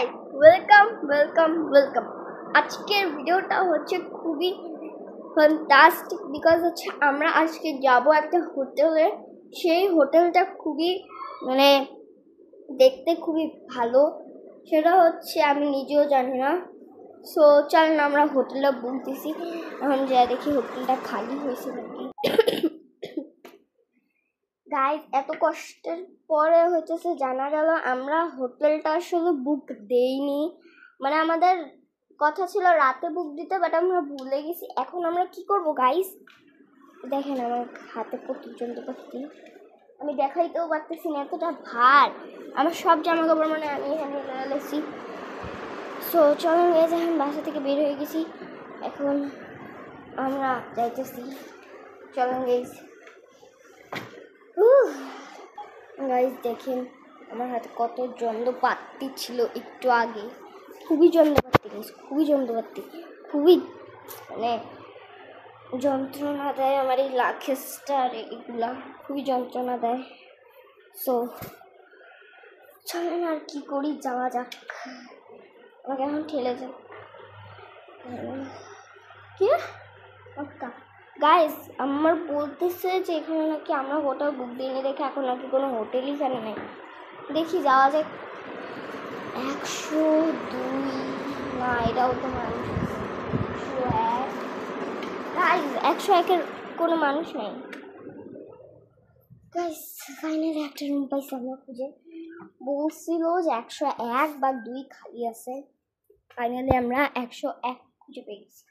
Guys welcome. আজকের ভিডিওটা হচ্ছে খুবই ফ্যান্টাস্টিক বিকজ হচ্ছে আমরা আজকে যাব একটা হোটেলে। সেই হোটেলটা খুবই দেখতে খুবই ভালো, সেটা হচ্ছে আমি নিজেও জানি না। সো চলেন আমরা হোটেলটা বুক দিছি, এখন যা দেখি হোটেলটা খালি হয়েছে নাকি। গাইজ এত কষ্টের পরে হইতেছে জানা গেল আমরা হোটেলটা আসলে বুক দেইনি, আমাদের কথা ছিল রাতে বুক দিতে, বাট আমরা ভুলে গেছি। এখন আমরা কি করব গাইজ, দেখেন আমার হাতে প্রচুর যন্ত্রপাতি, আমি দেখাইতেও পারতেছি না, এতটা ভার। আমার সব জামা কাপড় আমি এখানে লেছি। সো চলেন গাইজ, এখন বাসা থেকে বের হয়ে গেছি, এখন আমরা যাইতেছি। চলেন গাইজ দেখেন আমার হাতে কত যন্ত্রপাতি ছিল একটু আগে, খুবই যন্ত্রপাতি, খুবই যন্ত্রণা দেয় আমার এই লাখেসটা, এগুলা খুবই যন্ত্রণা দেয়। সো চলেন আর কি করি, যাওয়া যাক। আমাকে এখন ঠেলে যান কি গাইস, আমার বলতেছে যে এখানে নাকি আমরা হোটেল বুক দিইনি দেখে এখন নাকি কোনো হোটেলই এখানে নেই। দেখি যাওয়া যাক। 102 না, এটাও তো মানুষ। 101 গাইস, 101-এর কোনো মানুষ নেই গাইস। ফাইনালি একটা রুম পাইছি আমরা খুঁজে, বলছিল যে 101 বা 2 খালি আছে। ফাইনালি আমরা 101 খুঁজে পেয়েছি।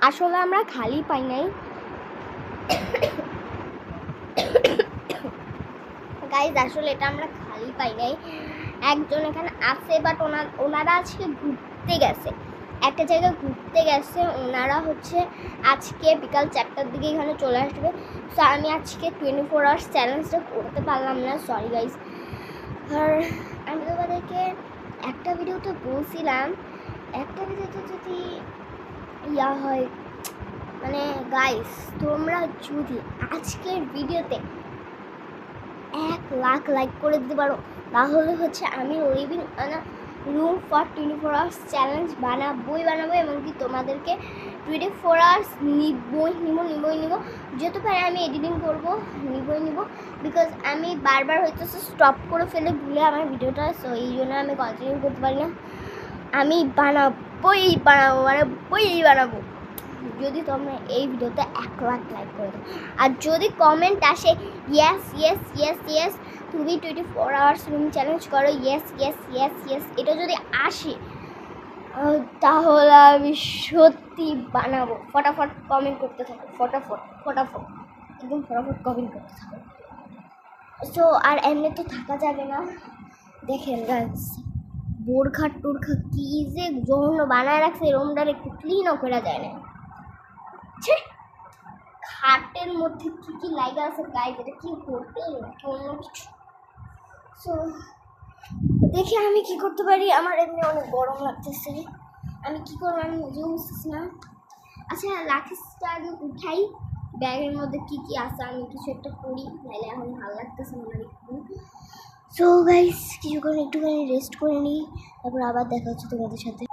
আসলে আমরা খালি পাই নাই গাইজ, আসলে এটা আমরা খালি পাই নাই। একজন এখানে আছে, বাট ওনারা আজকে ঘুরতে গেছে, একটা জায়গায় ঘুরতে গেছে। ওনারা হচ্ছে আজকে বিকাল 4টার দিকে এখানে চলে আসবে। সো আমি আজকে 24 আওয়ার্স চ্যালেঞ্জটা করতে পারলাম না, সরি গাইজ। আর আমি তোমাদেরকে একটা ভিডিওতে বলছিলাম, একটা ভিডিওতে যদি ইয়া হয়, গাইস তোমরা যদি আজকের ভিডিওতে 1 লাখ লাইক করে দিতে পারো, তাহলে হচ্ছে আমি living room for 24 hours challenge বানাবো, এবং কি তোমাদেরকে 24 আওয়ার্স নিব যত পারে আমি এডিটিং করবো, নিব বিকজ আমি বারবার হয়তো স্টপ করে ফেলে ভুলে আমার ভিডিওটা। সো এই জন্য আমি কন্টিনিউ করতে পারি না। আমি বানাবো যদি তোমরা এই ভিডিওতে 1 লাখ লাইক করে দাও। আর যদি কমেন্ট আসে ইয়েস তুমি 24 আওয়ার্স রুম চ্যালেঞ্জ করো, ইয়েস এটা যদি আসে, তাহলে আমি সত্যি বানাবো। ফটাফট কমেন্ট করতে থাকো, ফটাফট একদম ফটাফট কমেন্ট করতে থাকো। সো আর এমনি তো থাকা যাবে না। দেখেন গাইস, বোরখা টোরখা কি যে জন্য বানায় রাখছে, রুমটার একটু ক্লিনও করা যায় না। খাটের মধ্যে কি লাগা আছে গাইস, এটা কি হোটেল নাকি অন্য কিছু? সো দেখি আমি কি করতে পারি। আমার এমনি অনেক গরম লাগতেছে, আমি কি করবো আমি নিজেও বুঝতেছি না। আচ্ছা লাঠিসটা আগে উঠাই, ব্যাগের মধ্যে কি আছে আমি কিছু একটা করি, নাহলে এখন ভালো লাগতেছে না আমার একটু। সো গাইস কিছুক্ষণ একটুখানি রেস্ট করে নিই, তারপর আবার দেখা হচ্ছে তোমাদের সাথে।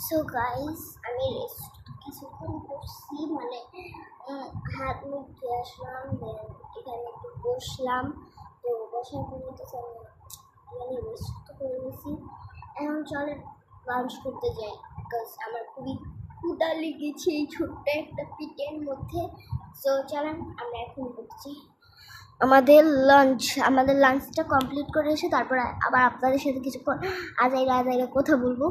সো গাইস আমি রেস্ট কিছুক্ষণ করছি, হাত মুখ ধুয়ে আসলাম, এখানে একটু বসলাম। তো বসার পরে তো আমি রেস্ট তো করে নিয়েছি। এখন চলে লাঞ্চ করতে যাই, বিকজ আমার খুবই ক্ষুধা লেগেছে এই ছোট্ট একটা পিটের মধ্যে। সো চলেন আমরা এখন করছি আমাদের লাঞ্চটা কমপ্লিট করে এসে তারপর আবার আপনাদের সাথে কিছুক্ষণ আজাইরা কথা বলবো।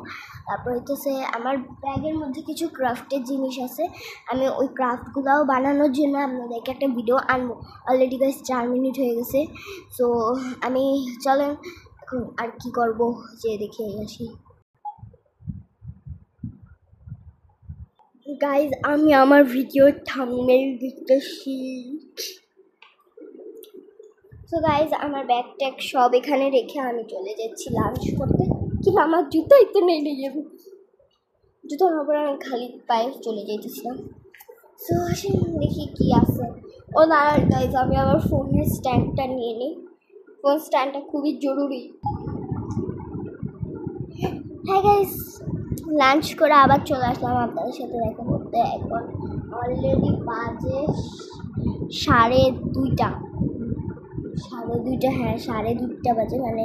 তারপর হচ্ছে আমার ব্যাগের মধ্যে কিছু ক্রাফটের জিনিস আছে, আমি ওই ক্রাফটগুলোও বানানোর জন্য আপনাদেরকে একটা ভিডিও আনবো। অলরেডি গাইস 4 মিনিট হয়ে গেছে। সো আমি চলেন এখন আর কি করবো যে দেখে আসি। গাইজ আমি আমার ভিডিও থাম্বনেইল দিতেছি। সো গাইজ আমার ব্যাগ ট্যাগ সব এখানে রেখে আমি চলে যাচ্ছি লাঞ্চ করতে, কিন্তু আমার জুতোই তো নেই নিয়ে যাবো। জুতো নেওয়ার পরে আমি খালি পায়ে চলে যেতেছিলাম। সো আসেন দেখি কী আছে। ও দাঁড়ার গাইজ আমি আবার ফোনের স্ট্যান্ডটা নিয়ে নিই, ফোন স্ট্যান্ডটা খুবই জরুরি। হ্যাঁ গাইজ লাঞ্চ করে আবার চলে আসলাম আপনাদের সাথে দেখা করতে। এখন অলরেডি বাজে 2:30, 2:30, হ্যাঁ 2:30 বাজে, মানে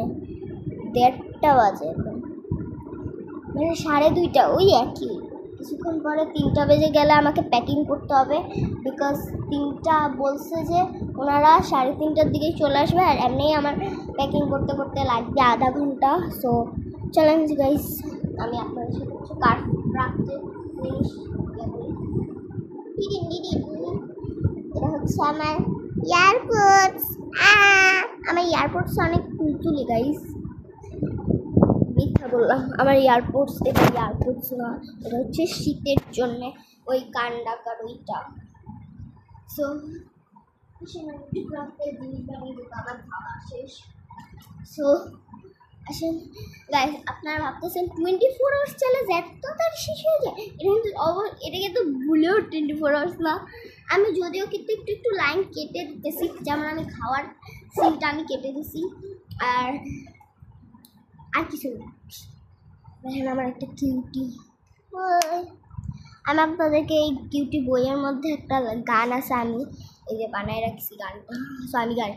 1:30 বাজে এখন, মানে 2:30 ওই একই। কিছুক্ষণ পরে 3টা বেজে গেলে আমাকে প্যাকিং করতে হবে, বিকজ 3টা বলছে যে ওনারা 3:30টার দিকেই চলে আসবে, আর এমনিই আমার প্যাকিং করতে করতে লাগবে আধা ঘন্টা। সো চলেন গাইস আমি আপনাদের সাথে কিছু রাখতে জিনিস এটা হচ্ছে আমার এয়ারপোর্টস। আমার এয়ারপোর্টস অনেক তুলতুলি গাইস, মিথ্যা বললাম, আমার এয়ারপোর্টস, এটা এয়ারপোর্টস না, এটা হচ্ছে শীতের জন্যে ওই কান ডাকার ওইটা। সো আমার খাওয়া শেষ। সো আসেন গাইস, আপনারা ভাবতেছেন 24 আওয়ার্স চ্যালেঞ্জ এত তার শেষ হয়ে যায়, এটা কিন্তু ভুলেও 24 আওয়ার্স না। আমি যদিও কিন্তু একটু একটু লাইন কেটে দিতেছি, যেমন আমি খাওয়ার সিনটা আমি কেটে দিছি, আর কিছু না। দেখেন আমার একটা কিউটি, আমি আপনাদেরকে এই কিউটি বইয়ের মধ্যে একটা গান আছে, আমি এই যে বানায় রাখছি গানটা। সো আমি গাই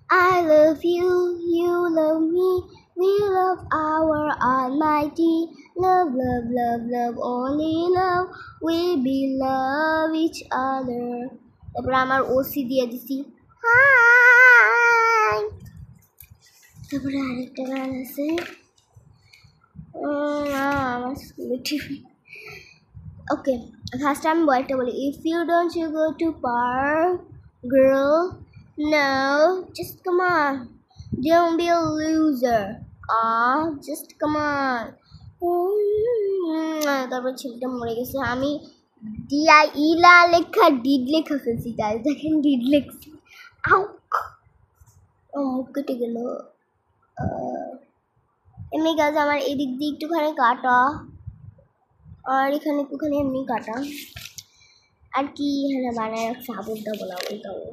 I love you, you love me, we love our almighty love, love, love, love, only love, we be love each other. তারপর আমার ওসি দিয়ে দিছি হাই। তারপরে আরেকটা গান আছে আমার স্কুলের টিভি। ওকে ফার্স্ট আমি বয়টা বলি, if you don't you go to park girl, no just come on, don't be a loser, just come on. তারপর ছেলেটা মরে গেছে, আমি ইলা লেখা ডিড লেখা ফেলছি, তাই দেখেন ডিড লেখছি। আউ মুখ কেটে গেল। এমনি গাছ আমার এদিক দিয়ে একটুখানি কাটা, আর এখানে একটুখানি এমনি কাটা, আর কি এখানে বানায় রাখছে আবল টাবল আবল টাবল।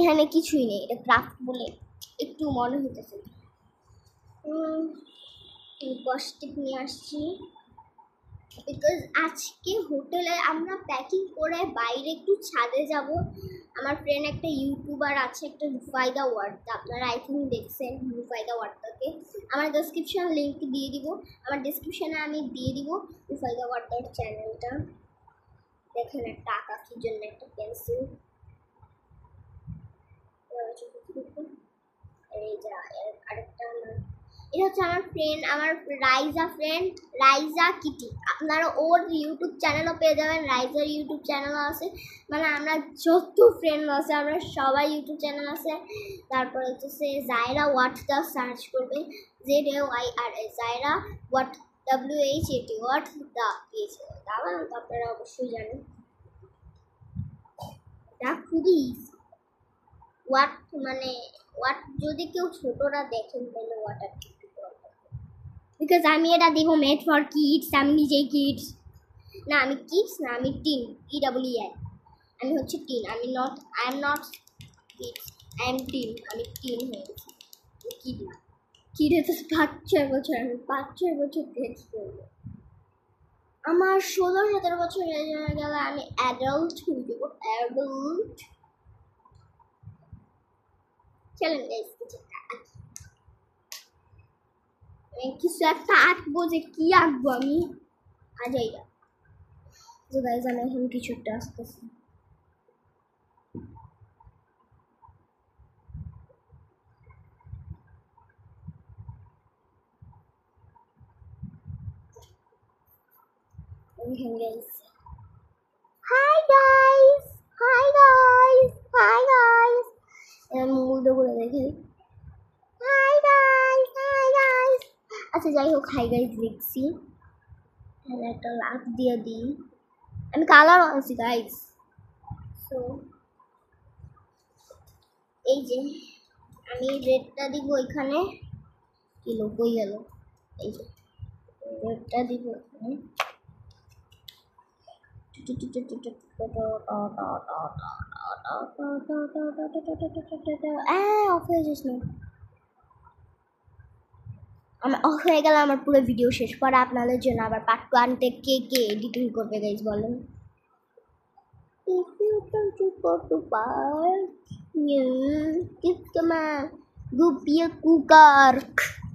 এখানে কিছুই নেই, এটা ক্রাফট বলে একটু মনে হইতেছে। কষ্টিক নিয়ে আসছি, বিকজ আজকে হোটেলে আমরা প্যাকিং করে বাইরে একটু ছাদে যাব। আমার ফ্রেন্ড একটা ইউটিউবার আছে, একটা রুফাইদা ওয়ার্ড, আপনারা আই থিঙ্ক দেখছেন রুফাইদা ওয়ার্ডটাকে, আমার ডেসক্রিপশন লিঙ্ক দিয়ে দিব, আমার ডেসক্রিপশনে আমি দিয়ে দিব রুফাইদা ওয়ার্ডটার চ্যানেলটা। দেখেন একটা আঁকাকির জন্য একটা পেন্সিল, এই যে আরেকটা এটা হচ্ছে আমার ফ্রেন্ড, আমার রাইজা কিটি, আপনারা ওর ইউটিউব চ্যানেলও পেয়ে যাবেন, রাইজার ইউটিউব চ্যানেলও আছে, মানে আমরা যত ফ্রেন্ড আছে আমরা সবাই ইউটিউব চ্যানেল আছে। তারপর হচ্ছে জায়রা ওয়াট দা সার্চ করবে, ZAYRA Zayra what WHAT what the পেয়েছে, আপনারা অবশ্যই জানেন এটা খুবই ওয়াট, মানে ওয়াট যদি কেউ ছোটরা দেখেন তাহলে ওয়াটার, বিকজ আমি এটা দিব মেড ফর কিডস, আমি নিজেই কিডস না, আমি কিডস না, আমি টিন, EWI, আমি হচ্ছে teen, I am not kids, I am teen, আমি টিন হয়ে গেছি, কিড না, কিড হচ্ছে 5-6 বছর, আমি 5-6 বছর কিডস করবো, আমার 16-17 বছর হয়ে গেলে আমি অ্যাডাল্ট হয়ে যাবো, অ্যাডাল্ট। চলেন গাইস কিছু একটা আঁকবো, যে কি আঁকবো আমি আজাই না, যে গাইজ আমি এখন কিছু একটা আসতেছি। Hi guys, hi guys, hi guys, মুগ্ধ করে দেখি হাই গাইস, হাই গাইস। আচ্ছা যাই হোক, হাই গাইস লিখছি, একটা লাভ দিয়ে দিই, আমি কালার আনছি গাইস। সো এই যে আমি রেডটা দিব এখানে, কিলো কই গেল, এই যে রেডটা দিব এখানে, অফ হয়ে যাস না, আমার অফ হয়ে গেল, আমার পুরো ভিডিও শেষ পরে আপনাদের জন্য আবার পার্ট 1 কে কে এডিটিং করবে গাইজ বলেন? If you want to go to park, you give the man go be a cooker.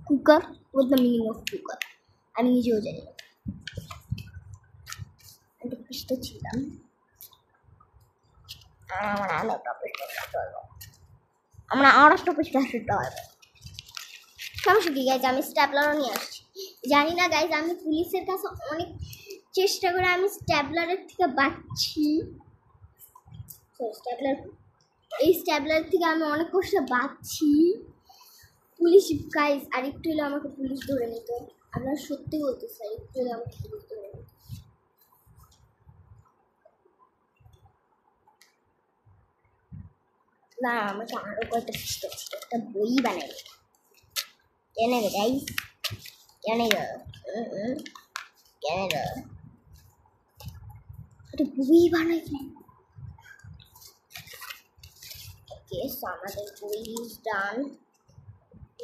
Cooker? What's the meaning of cooker? আমি নিজেও জানি না। আমি তো পৃষ্ঠ ছিলাম। আমরা আরেকটা পৃষ্ঠা শুনতে হবে। সমস্যা কি গাইজ, আমি স্ট্যাপলারও নিয়ে আসছি। জানি না গাইজ, আমি পুলিশের কাছে অনেক চেষ্টা করে আমি স্ট্যাপলারের থেকে বাঁচছি। এই স্ট্যাপলার থেকে আমি অনেক কষ্ট বাঁচছি। পুলিশ গাইজ, আর একটু হলে আমাকে পুলিশ ধরে নিত। আপনারা সত্যি বলতেছে, আর একটু হলে আমাকে পুলিশ ধরে নিত। না, আমাকে আরো কয়েকটা সিস্টেম ছিল, একটা বই বানাই। কেন রে গাইজ, কেন রে, কেন রে একটা বই বানাই? ওকে, সো আমাদের বই is done,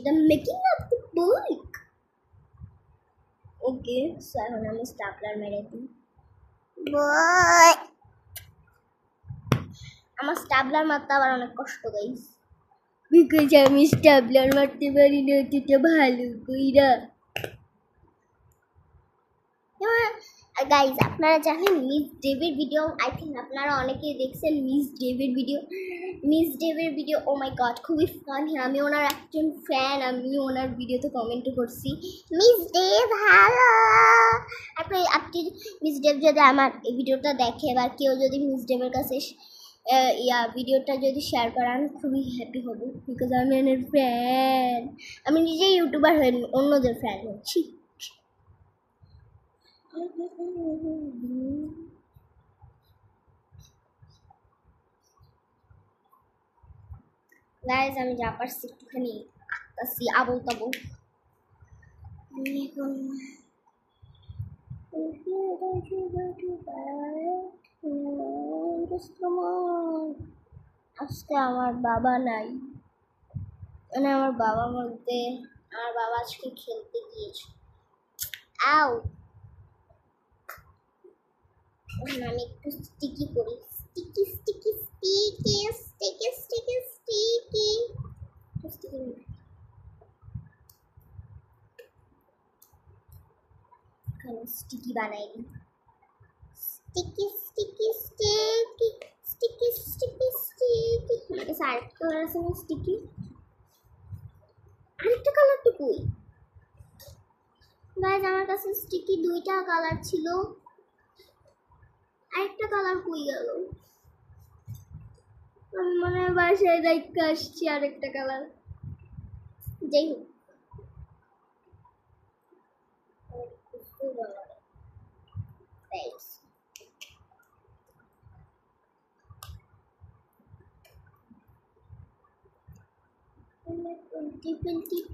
the making of the book. Okay, so এখন আমি স্ট্যাপলার মেরে দিই। আমার স্ট্যাপলার মারতে আবার অনেক কষ্ট গাইস, বিকজ আমি স্ট্যাপলার মারতে পারি না অতটা ভালো কইরা। আর গাইজ, আপনারা জানেন মিস ডেভের ভিডিও, আই থিঙ্ক আপনারা অনেকেই দেখছেন মিস ডেভের ভিডিও। ও মাই গড, খুবই ফানি। আমি ওনার একজন ফ্যান, আমি ওনার ভিডিওতে কমেন্টও করছি, মিস ডেভ ভালো। আপনি মিস ডেভ যদি আমার এই ভিডিওটা দেখে বা কেউ যদি মিস ডেভের কাছে ভিডিওটা যদি শেয়ার করেন, খুবই হ্যাপি হব, বিকজ আমি ওনার ফ্যান। আমি নিজেই ইউটিউবার হয়ে অন্যদের ফ্যান হচ্ছি। গাইজ, আমি যা পারছি একটুখানি আঁকতাছি আবল তাবল। আজকে আমার বাবা নাই, মানে আমার বাবা বলতে আমার বাবা আজকে খেলতে গিয়েছে। আও, আমি একটু স্টিকি করি, sticky sticky sticky sticky sticky sticky sticky. Sticky বানাই, sticky sticky sticky sticky sticky sticky. আচ্ছা, আরেকটা কালার আছে না স্টিকি, আরেকটা কালারটা কই গাইজ? আমার কাছে স্টিকি দুইটা কালার ছিল, আরেকটা কালার কই গেল? আমি মনে হয় বাসায় রেখে আসছি আরেকটা কালার। যাই হোক,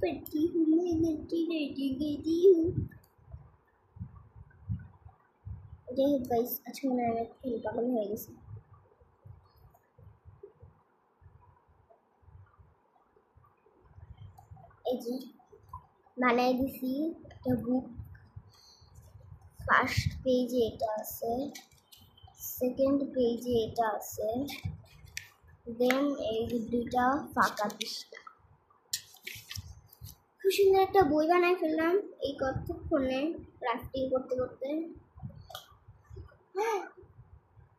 पट्टी हूँ मैं, गट्टी रेडी गेदी हूँ। যাই হোক গাইস, আজকে মনে হয় আমি পাগল হয়ে গেছি। এই যে বানাই দিছি একটা বুক, ফার্স্ট পেজে এটা আছে, সেকেন্ড পেজে এটা আছে, দেন এই দুইটা ফাঁকা পৃষ্ঠা। খুব সুন্দর একটা বই বানাই ফেললাম এই কতক্ষণে ক্রাফটিং করতে করতে।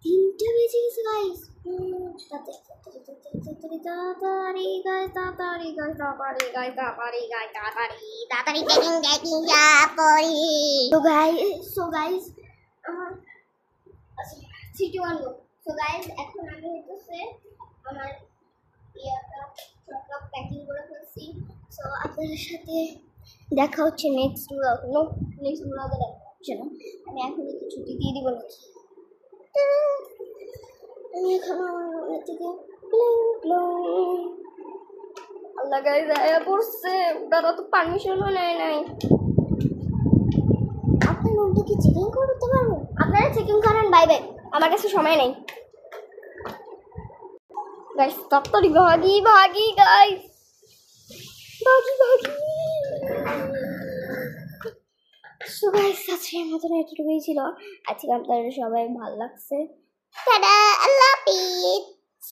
3টা বেজে গেছে গাইস। এখন আমি হইতেছে আমার সব প্যাকিং করে ফেলছি। সো আপনাদের সাথে দেখা হচ্ছে নেক্সট ব্লগে। দেখা হচ্ছে না, আমি এখন একটু ছুটি দিয়ে দিব নাকি। আমি এখন আমার থেকে আল্লাহ গাইস আয়া পড়ছে, ওরা তো পারমিশনও নেয় নাই। আপনার রুমটা কি চেকিং করতে পারবো? আপনারা চেকিং করেন, বাই বাই, আমার কাছে সময় নেই। গাইস তাড়াতাড়ি ভাগি ভাগি গাইস, ভাগি ভাগি। সো গাইস আজকের মতন এতটুকুই ছিল। আজকে আপনাদের সবাই ভালো লাগছে। টাটা, আল্লাহ হাফিজ।